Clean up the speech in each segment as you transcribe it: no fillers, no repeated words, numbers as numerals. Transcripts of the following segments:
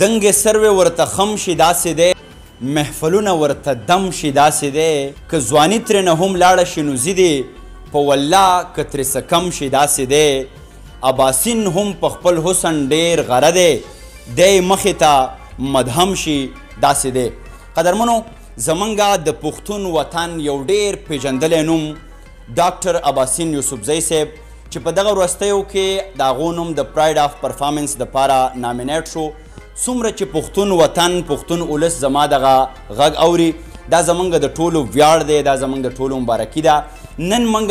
دنګ سروې ورته خم شي داسې دی محفلونه ورته دم شي داسې دی که ځواني ترېنه هم لاړه شي نو ځي په والله که ترې څه کم شي داسې دی اباسین هم په خپل حسن ډېر غره دی دی مخې ته مدهم شي داسې دی. قدرمنو زمونږ د پښتون وطن یو ډېر پیژندلی نوم ډاکټر اباسین یوسفزی صاحب چې په دغه وروستیو کې د هغو نوم د پراید آف پرفارمنس دپاره نامینیټ شو. څومره چې پښتون وطن پښتون اولس زما دغه غږ اوري دا زمونږ د ټولو ویاړ دی دا زمونږ د ټولو مبارکي ده. نن مونږ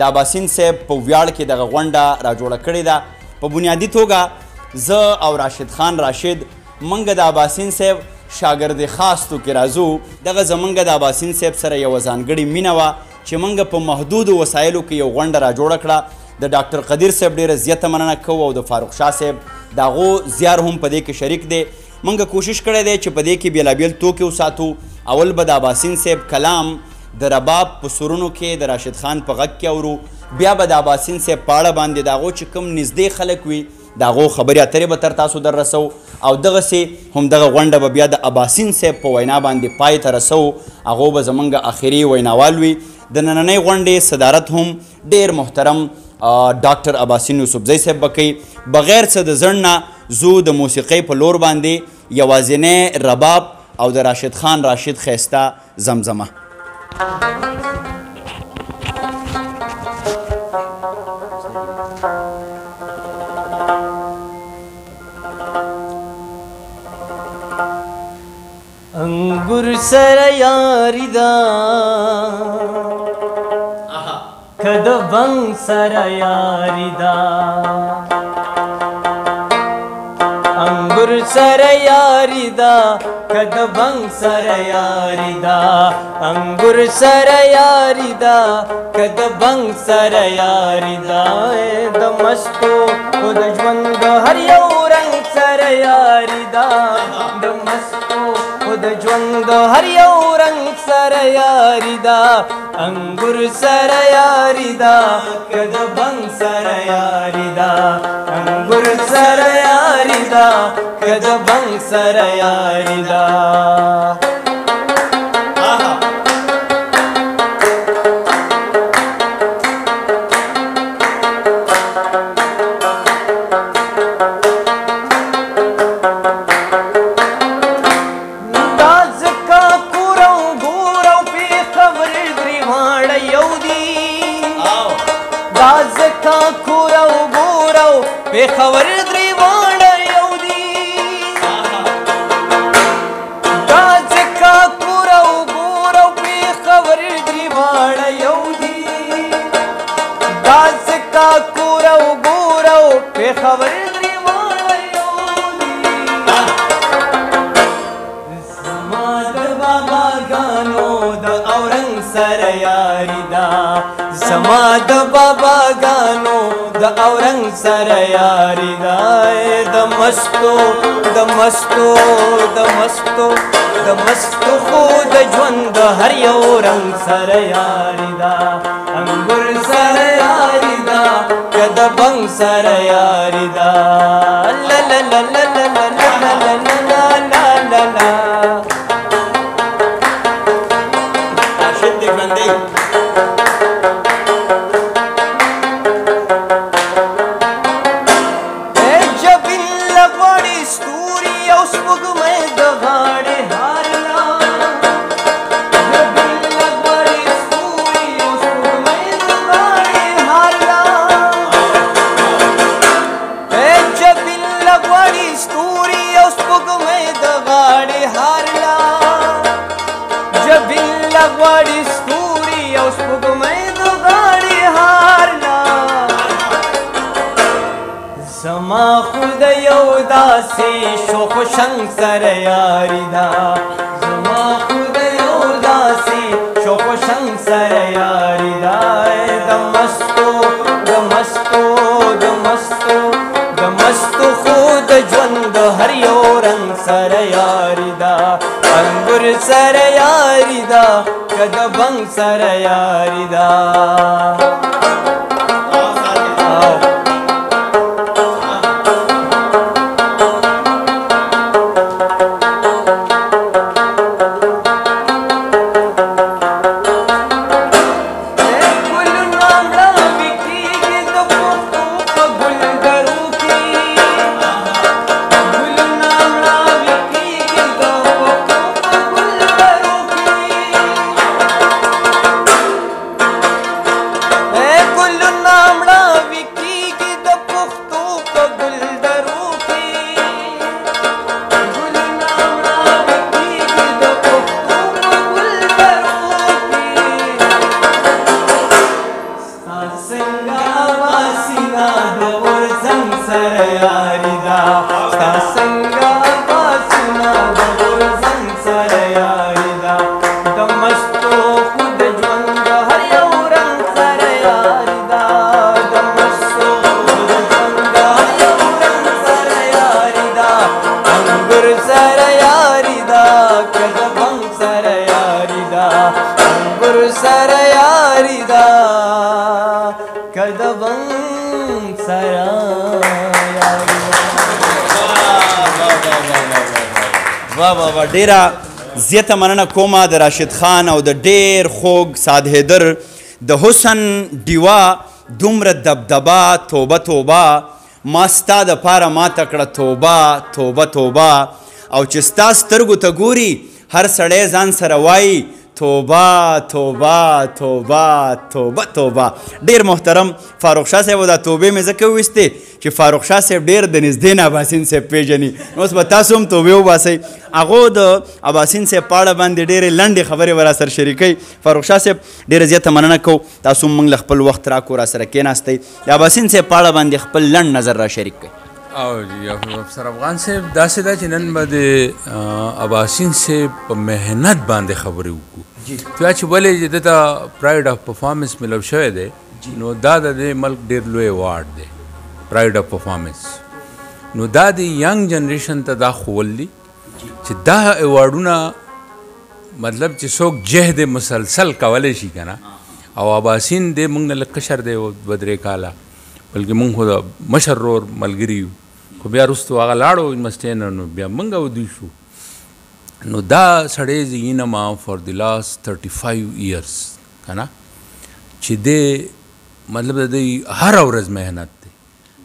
د اباسین صاحب په ویاړ کې دغه غونډه راجوړه کړې ده. په بنیادي توګه زه او راشد خان راشد مونږ د اباسین صاحب شاګرد خاص تو کې راځو. دغه زمونږ د اباسین صاحب سره یوه ځانګړې مینه وه چې مونږ په محدودو وسایلو کې یو غونډه راجوړه کړه. د ډاکټر قدیر صاحب ډېره زیاته مننه کوو او د فاروق شاه صاحب د هغو زیار هم په دې کې شریک دی. مونږ کوشش کړی دی چې په دې کې بېلابېل توکي وساتو. اول به د اباسین صاحب کلام د رباب په سرونو کې د راشد خان په غږ کې اورو، بیا به د اباسین صاحب په اړه باندې د هغو چې کوم نږدې خلک وي د هغو خبرې اترې به تر تاسو در رسو او دغسې همدغه غونډه به بیا د اباسین صاحب په وینا باندې پای ته رسو. هغو به زمونږ آخري ویناوال وي. د نننۍ غونډې صدارت هم ډېر محترم ډاکټر اباسین یوسفزی صاحب به کوي. بغیر څه د ځنډ نه زو د موسیقۍ په لور باندې یوازینی رباب او د راشد خان راشد ښایسته زمزمه. انګور سره یاري ده که د بنګ سره یاري ده انګور سره یاري ده که د بنګ سره یاري ده انګور سره یاري ده که د بنګ سره یاري ده د مستو خو د ژوند د هر یو رنګ سره یاري ده د مستو خو د ژوند د هر یو رنګ سره یاري ده انګور سره یاري ده که د بنګ سره یاري ده انګور سره یاري ده که د بنګ سره یاري ده. خبر درې واړه یو دي دا ځکه کور او ګور او پې خبر درې واړه یو دي دا ځکه کور او ګور او پې خبر درې واړه یو دي زما د باباګانو د اورنګ سره یاري ده زما د باباګانو د اورنګ سره یاري ده د مستو د مستو د مستو د مستو خو د ژوند د هر یو رنګ سره یاري ده انګور سره یاري ده که د بنګ سره یاري ده لا لا لا لا لا لا لا لا لا لا لا راشد دې ژوندی زما خود یو داسې شوخ و شنګ سره یاري ده زما خود یو داسې شوخ و شنګ سره یاري ده د مستو د مستو د مستو د مستو خو د ژوند د هر یو رنګ سره یاري ده انګور سره یاري ده که د بنګ سره یاري ده. واه واه واه ډېره زیاته مننه کومه د راشد خان او د ډېر خوږ سعد حیدر د حسن ډیوه دومره دبدبه توبه توبه ما ستا دپاره ماته کړه توبه توبه توبه او چې ستا سترګو ته ګوري هر سړی ځان سره وایي توبه توبه توبه توبه توبه. ډېر محترم فاروق شاه صاحب دا توبې مې ځکه وویستې چې فاروق شاه صاحب ډېر د نږدې نه اباسین صاحب پېژني نو اوس به تاسو هم توبې وباسئ. هغو د اباسین صاحب په اړه باندې ډېرې لنډې خبرې به راسره شریکوي. فاروق شاه صاحب ډېره زیاته مننه کوو تاسو هم موږ له خپل وخت راکړو راسره کېناستئ د اباسین صاحب په اړه باندې خپل لنډ نظر را شریک کړئ. او جی افسر افغان صاحب داسې ده چې نن به د اباسین صاحب په محنت باندې خبرې وکړو بیا چې ولې چې دته پراید آف پرفارمنس ملو شوی دی نو دا د دې ملک ډېر لوی ایوارډ دی پراید آف پرفارمنس. نو دا د ینګ جنریشن ته دا ښوول دي چې دا ایوارډونه مطلب چې څوک جهد مسلسل کولی شي که نه او اباسین دی موږ نه لږ کشر دی دوه درې کاله بلکې موږ خو د مشر رور ملګري یو خو بیا وروستو هغه لاړو یونیورسټۍ نه نو بیا موږ او دوی شو. نو دا سړی زه وینم فار د لاست 35 ایئرس که نه چې دی مطلب د دوی هره ورځ محنت دی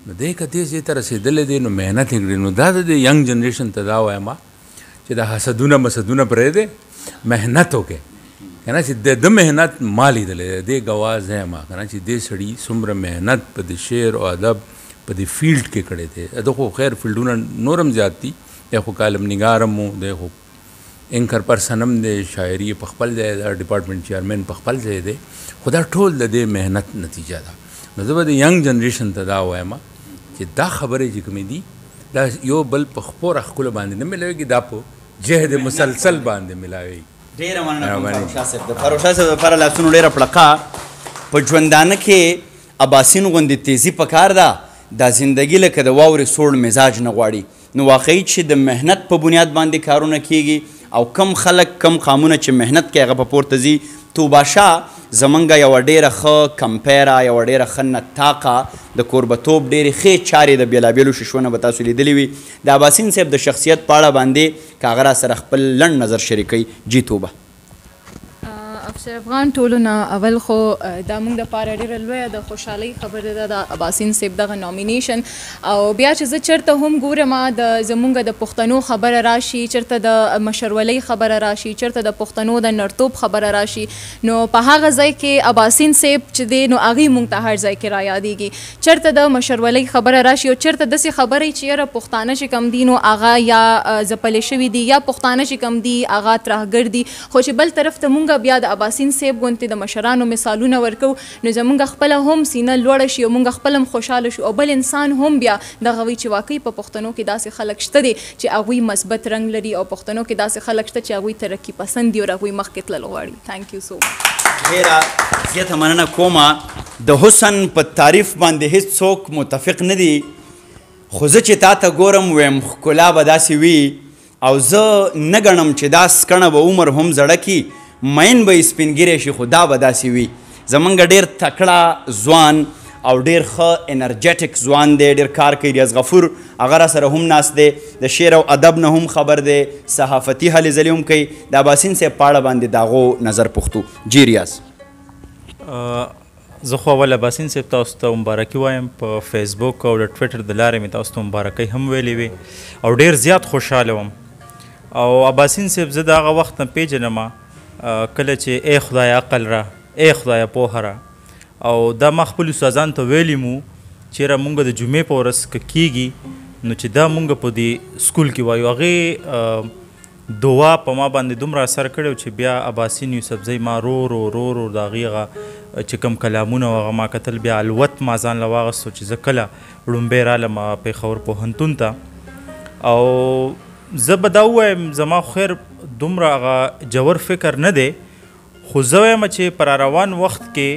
نو دی که دې ځای ته رسېدلی دی نو محنت یې کړي. نو دا د دې ینګ جنریشن ته دا وایم چې دا حسدونه مسدونه پرېږدې محنت وکړئ که نه چې د محنت ما لیدلی دی دې ګواه زه یم که نه چې دې سړي څومره محنت په د شعر او ادب په دې فیلډ کې کړی دی. د خو خیر فیلډونه نور هم زیات دي دی خو کالم نګار هم و دی خو اینکر پرسن هم دی شاعري په خپل ځای د ډپارټمنټ چیرمین په خپل ځای دی خو دا ټول د دې محنت نتیجه ده. نو زه به د ینګ جنریشن ته دا وایم چې دا خبرې چې کومې دي دا یو بل په خپوره ښکلو باندې نه میلاویږي دا په جهد مسلسل باندې میلاویږي. ډېره مننه کوم فاروق شاه صاحب. د فاروق شاه صاحب لپاره لاسونو ډېره پړقه په ژوندانه کې اباسین غوندې تیزي پکار ده دا زندګي لکه د واورې سوړ مزاج نه غواړي. نو واقعي چې د محنت په بنیاد باندې کارونه کیږي او کم خلک کم قامونه چې محنت کوي هغه په پورته ځي. توبه شاه زمونږ یوه ډېره ښه کمپیره یوه ډېره ښه نطاقه د کوربتوب ډېرې ښې چارې د بېلابېلو شیشو نه به تاسو لیدلي وي. د اباسین صاحب د شخصیت په اړه باندې که هغه را سره خپل لنډ نظر شریکوي. جی توبه. افسر افغان ټولو نه اول خو دا موږ دپاره ډېره لویه د خوشحالۍ خبره ده د اباسین صاحب دغه نامینیشن او بیا چې زه چېرته هم ګورم د زموږ د پښتنو خبره راشي چېرته د مشرولۍ خبره راشي چېرته د پښتنو د نرتوب خبره راشي نو په هغه ځای کې اباسین صاحب چې دی نو هغې موږ ته هر ځای کې رایادېږي. چېرته د مشرولۍ خبره راشي او چېرته داسې خبرې چې یاره پښتانه چې کم دي نو هغه یا ځپلې شوي دي یا پښتانه چې کم دي هغه ترهګر دي خو چې بل طرف ته موږ بیا د اباسین صاحب غوندې د مشرانو مثالونه ورکو نو زموږ خپله هم سینه لوړه شي او موږ خپله هم خوشحاله شو او بل انسان هم بیا دغه وي چې واقعي په پښتنو کې داسې خلک شته دي چې هغوی مثبت رنګ لري او پښتنو کې داسې خلک شته چې هغوی ترقي پسند دي او هغوی مخکې تلل غواړي. تھینک یو سو مچ. ډېره زیاته مننه کومه. د حسن په تعریف باندې هیڅ څوک متفق نه دي خو زه چې تا ته ګورم ویم ښکلا به داسې وي او زه نه ګڼم چې دا سکڼه به عمر هم زړه کي مین به یې سپینګیری شي خو دا به داسې وي. زمونږ ډېر تکړه ځوان او ډېر ښه انرجیټک ځوان دی ډېر کار کوي. ریاض غفور هغه را سره هم ناست دی د شعر او ادب نه هم خبر دی صحافتي هلې ځلې هم کوي. د اباسین صاحب په اړه باندې د هغو نظر پوښتو. جی ریاض. زه خو اول اباسین صاحب تاسو ته مبارکي وایم په فیسبوک او د ټویټر د لارې مې تاسو ته مبارکۍ هم ویلې وې او ډېر زیات خوشحاله وم او اباسین صاحب زه د هغه وخت نه پېژنم کله چې ای خدای عقل را ای خدای پوهه را او دا ما خپل استادانو ته ویلي مو چېرې مونږ د جمعې په ورځ که کېږي نو چې دا مونږ په دې سکول کې وایو هغې دعا په ما باندې دومره اثر کړی و چې بیا اباسین یوسفزۍ ما رو رو رو رو د هغې هغه چې کوم کلامونه و هغه ما کتل بیا الوت ما ځان له واغستو چې زه کله لومبی رالم پېښور پوهنتون ته او زه به دا ووایم زما خیر دومره هغه جوور فکر نه دی خو زه وایم چې په راروان وخت کې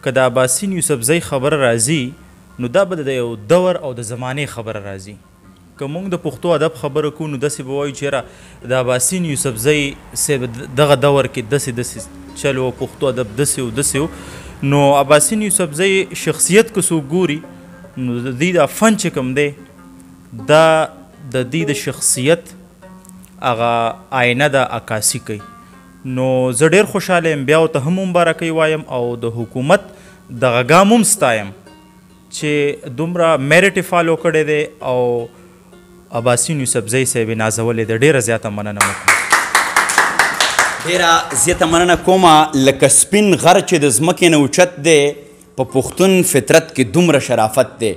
که د اباسین یوسفزۍ خبره راځي نو دا به د یو دور او د زمانې خبره راځي. که موږ د پښتو ادب خبره کوو نو داسې به وایو چې یاره د اباسین یوسفزۍ صاحب دغه دور کې داسې چل و پښتو ادب داسې و داسې و نو اباسین یوسفزۍ شخصیت که څوک ګوري نو د دې دا فن چې کوم دی دا د دې د شخصیت هغه آینه ده عکاسي کوي. نو زه ډېر خوشحاله یم، بیا ورته هم مبارکۍ وایم او د حکومت دغه ګام هم ستایم چې دومره میرټ یې فالو کړی دی او اباسین یوسفزۍ صاحب یې نازولی دی. ډېره زیاته مننه وکړم. ډېره زیاته مننه کومه. لکه سپین غر چې د ځمکې نه اوچت دی، په پښتون فطرت کې دومره شرافت دی.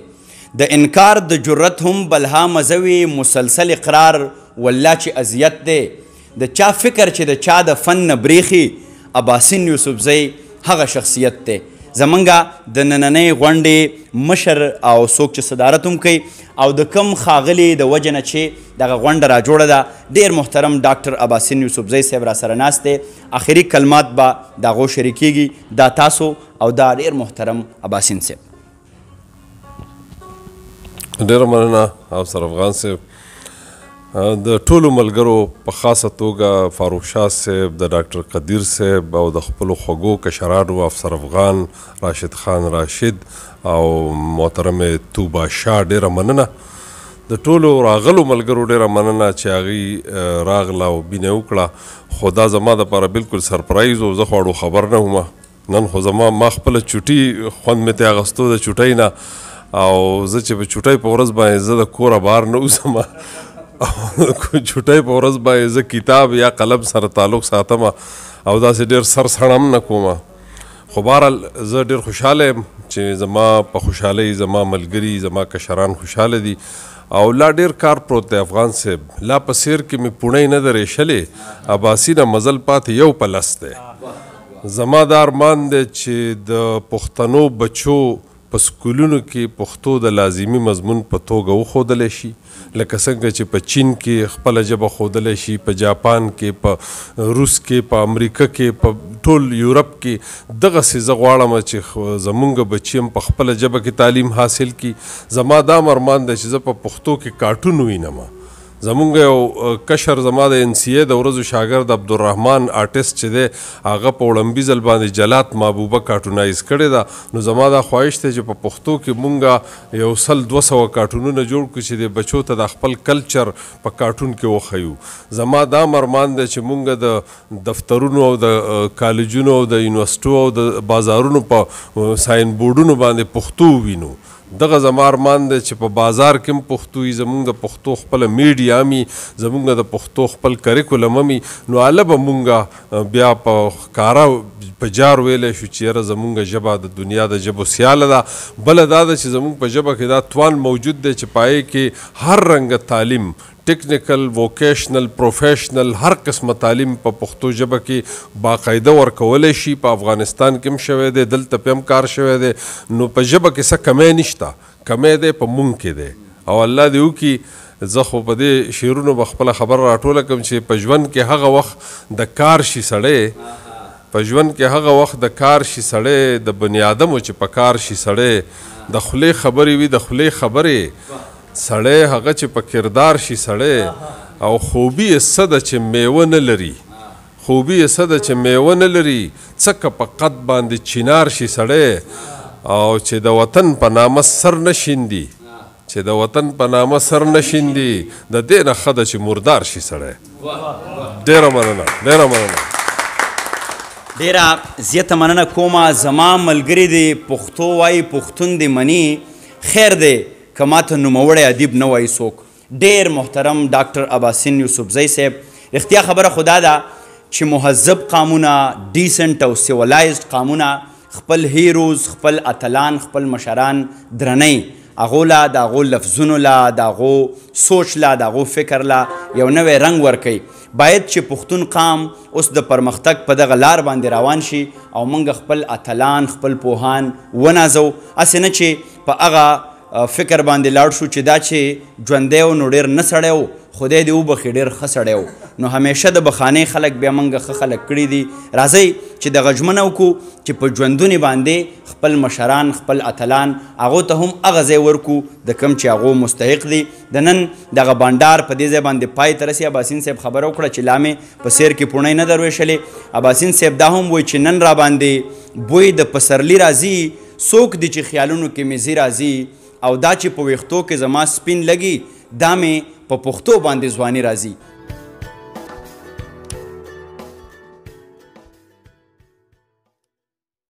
د انکار د جرت هم بلها مزوي، مسلسل اقرار والله چې اذیت دی. د چا فکر چې د چا د فن نه بریښي، اباسین یوسفزۍ هغه شخصیت دی. زمونږ د نننۍ غونډې مشر او څوک چې صدارت هم کوي او د کم ښاغلي د وجې نه چې دغه غونډه راجوړه ده، ډېر محترم ډاکټر اباسین یوسفزۍ صاحب را سره ناست دی. آخري کلمات به د هغو شریکیږي، دا تاسو او دا ډېر محترم اباسین صاحب. ډېره مننه افسر افغان صاحب. د ټولو ملګرو په خاصه توګه فاروق شاه صاحب، د ډاکټر قدیر صاحب او د خپلو خوږو کشرانو افسر افغان، راشد خان راشد او محترم توبه شاه، ډېره مننه. د ټولو راغلو ملګرو ډېره مننه چې هغوی راغله او بینه وکړه. خو دا زما دپاره بلکل سرپرایز و، زه خو اړو خبر نه وم. نن خو ما خپله چوټي خوند مې ترې اخیستو د چوټۍ نه، او زه چې په چوټۍ په ورځ باندې زه د کوره بهر نه وځم، چوټۍ په ورځ باندې زه کتاب یا قلم سره تعلق ساتم او داسې ډېر سر سړم نه کوم. خو بهرحال زه ډېر خوشحاله یم چې زما په خوشحالۍ زما ملګري، زما کشران خوشحاله دي او لا ډېر کار پروت دی. افغان صاحب، لا په سیر کې مې پوڼۍ نه ده ریشلې، اباسینه مزل پاتې یو په لس دی. زما دا ارمان دی چې د پښتنو بچو په سکولونو کې پښتو د لازمي مضمون په توګه وښودلی شي، لکه څنګه چې په چین کې خپله ژبه ښودلی شي، په جاپان کې، په روس کې، په امریکا کې، په ټول یورپ کې. دغسې زه غواړم چې زمونږ بچي هم په خپله ژبه کې تعلیم حاصل کړي. زما دا ارمان دی چې زه په پښتو کې کارټون وینم. زمونږ یو کشر زما د NCA د ورځو شاګرد عبدالرحمن آرټسټ چې دی، هغه په وړمبي ځل باندې جلات محبوبه کارټونایز کړې ده. نو زما دا خواهش دی چې په پښتو کې مونږ 100-200 کارټونونه جوړ کړو چې د بچو ته د خپل کلچر په کارټون کې وښیو. زما دا ارمان دی چې مونږ د دفترونو او د کالجونو او د یونیورسټو او د بازارونو په ساین بورډونو باندې پښتو وینو. دغه زما ارمان دی چې په بازار کې هم پښتو وي، زمونږ د پښتو خپله میډیا وي، زمونږ د پښتو خپل کریکولم وي. نو هله به مونږ بیا په ښکاره په جار ویلی شو چې یاره زمونږ ژبه د دنیا د ژبو سیاله ده. بله دا ده چې زمونږ په ژبه کې دا توان موجود دی چې په هغې کې هر رنګه تعلیم، ټیکنیکل، ووکیشنل، پروفیشنل، هر قسمه تعلیم په پښتو ژبه کې باقاعده ورکولی شي. په افغانستان کې هم شوی دی، دلته پې هم کار شوی دی. نو په ژبه کې څه کمی نشته، کمی دی په مونږ کې دی. او الله دې وکړي زه خو په دې شعرونو به خپله خبره راټوله کړم چې په ژوند کې هغه وخت د کار شي سړی، په ژوند کې هغه وخت د کار شي سړی، د بني آدمو چې په کار شي سړی، د خولې خبرې وي د خولې خبرې سړی، هغه چې په کردار شي سړی. او خوبي یې څه ده چې میوه نه لري، خوبي یې څه ده چې میوه نه لري، څه که په قد باندې چینار شي سړی، او چې د وطن په نامه سر نه شیندي، چې د وطن په نامه سر نه شیندي، د دې نه ښه ده چې مردار شي سړی. ډېره مننه، ډېره مننه. ډېره زیاته مننه کومه. زما ملګري دی پښتو وایي، پښتون دی مني، خیر دی که ماته نوموړی ادیب نه وایي څوک. ډېر محترم ډاکټر اباسین یوسفزۍ صاحب، رښتیا خبره خدا ده چې مهذب قامونه، ډیسنټ او سیولایزډ قامونه خپل هیروز، خپل اتلان، خپل مشران درنوي. هغو له د هغو لفظونو له، د هغو سوچ له، د هغو فکر له یو نوی رنګ ورکوي. باید چې پښتون قام اوس د پرمختګ په دغه لار باندې روان شي او موږ خپل اتلان، خپل پوهان ونازو. هسې نه چې په هغه فکر باندې لاړ شو چې دا چې ژوندی و نو ډېر نه سړی و، خدای دې وبخي ډېر ښه سړی و. نو همیشه د بخانې خلک بیا موږ ښه خلک کړي دي. راځئ چې دغه ژمنه وکړو چې په ژوندونې باندې خپل مشران، خپل اتلان، هغو ته هم هغه ځای ورکړو د کوم چې هغو مستحق دي. د نن دغه بانډار په دې ځای باندې پای ته رسي. اباسین صاحب خبره وکړه چې لا مې په سیر کې پوڼۍ نه درویشلې. اباسین صاحب دا هم وایي چې نن را باندې بوی د پسرلي راځي، څوک دي چې خیالونو کې مې زی راځي، او دا چې په ویښتو کې زما سپین لګي، دا مې په پښتو باندې ځواني راځي.